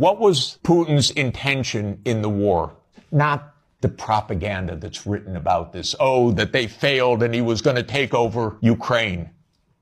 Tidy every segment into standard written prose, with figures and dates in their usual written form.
What was Putin's intention in the war? Not the propaganda that's written about this. Oh, that they failed and he was going to take over Ukraine.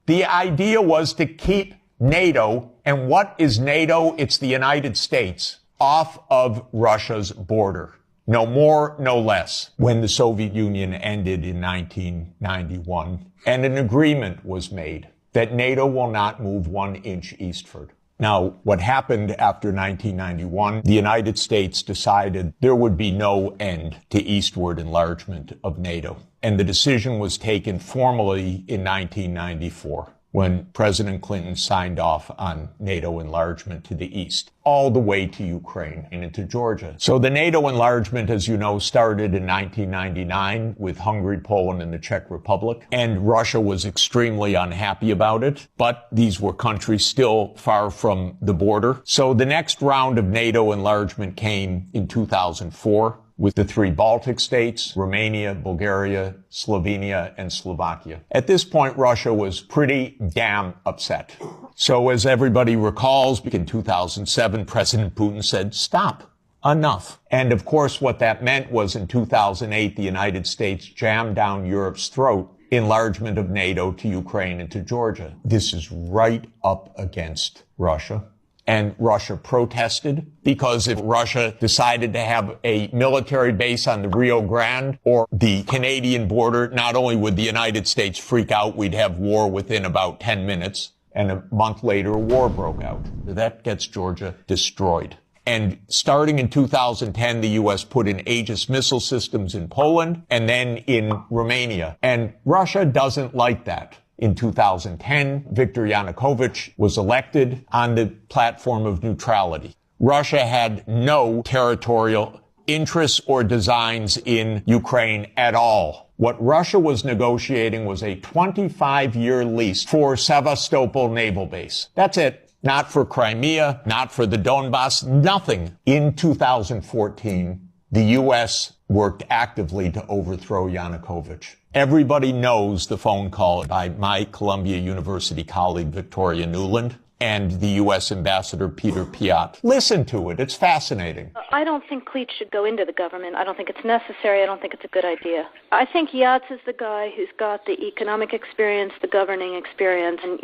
The idea was to keep NATO, and what is NATO? It's the United States, off of Russia's border. No more, no less. When the Soviet Union ended in 1991, and an agreement was made that NATO will not move 1 inch eastward. Now, what happened after 1991, the United States decided there would be no end to eastward enlargement of NATO. And the decision was taken formally in 1994. When President Clinton signed off on NATO enlargement to the east, all the way to Ukraine and into Georgia. So the NATO enlargement, as you know, started in 1999 with Hungary, Poland, and the Czech Republic. And Russia was extremely unhappy about it. But these were countries still far from the border. So the next round of NATO enlargement came in 2004. With the 3 Baltic states, Romania, Bulgaria, Slovenia, and Slovakia. At this point, Russia was pretty damn upset. So as everybody recalls, in 2007, President Putin said, stop, enough. And of course, what that meant was in 2008, the United States jammed down Europe's throat enlargement of NATO to Ukraine and to Georgia. This is right up against Russia. And Russia protested, because if Russia decided to have a military base on the Rio Grande or the Canadian border, not only would the United States freak out, we'd have war within about 10 minutes. And a month later, a war broke out. That gets Georgia destroyed. And starting in 2010, the U.S. put in Aegis missile systems in Poland and then in Romania. And Russia doesn't like that. In 2010, Viktor Yanukovych was elected on the platform of neutrality. Russia had no territorial interests or designs in Ukraine at all. What Russia was negotiating was a 25-year lease for Sevastopol Naval Base. That's it. Not for Crimea, not for the Donbass, nothing. In 2014, the U.S. worked actively to overthrow Yanukovych. Everybody knows the phone call by my Columbia University colleague, Victoria Nuland, and the U.S. Ambassador Peter Piot. Listen to it. It's fascinating. I don't think Cleach should go into the government. I don't think it's necessary. I don't think it's a good idea. I think Yats is the guy who's got the economic experience, the governing experience, and,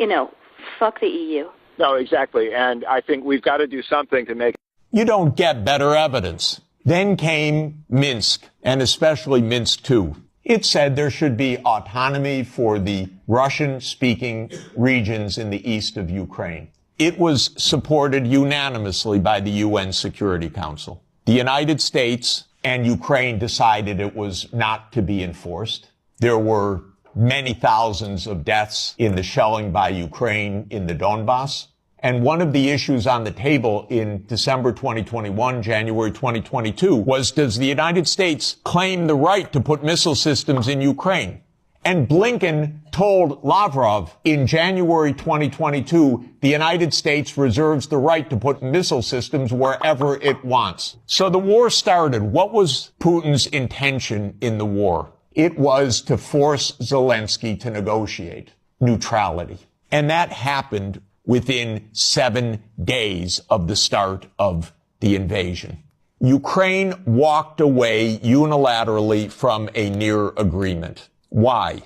fuck the EU. No, exactly. And I think we've got to do something to make... You don't get better evidence. Then came Minsk, and especially Minsk II. It said there should be autonomy for the Russian-speaking regions in the east of Ukraine. It was supported unanimously by the UN Security Council. The United States and Ukraine decided it was not to be enforced. There were many thousands of deaths in the shelling by Ukraine in the Donbass. And one of the issues on the table in December 2021, January 2022, was, does the United States claim the right to put missile systems in Ukraine? And Blinken told Lavrov in January 2022, the United States reserves the right to put missile systems wherever it wants. So the war started. What was Putin's intention in the war? It was to force Zelensky to negotiate neutrality. And that happened within 7 days of the start of the invasion. Ukraine walked away unilaterally from a near agreement. Why?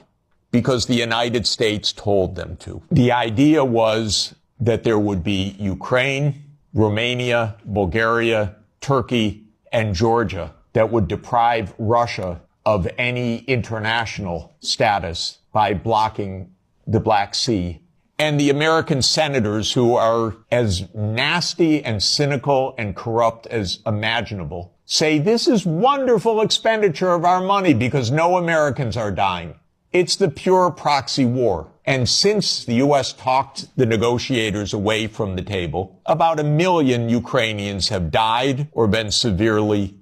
Because the United States told them to. The idea was that there would be Ukraine, Romania, Bulgaria, Turkey, and Georgia that would deprive Russia of any international status by blocking the Black Sea. And the American senators, who are as nasty and cynical and corrupt as imaginable, say this is wonderful expenditure of our money because no Americans are dying. It's the pure proxy war. And since the U.S. talked the negotiators away from the table, about 1 million Ukrainians have died or been severely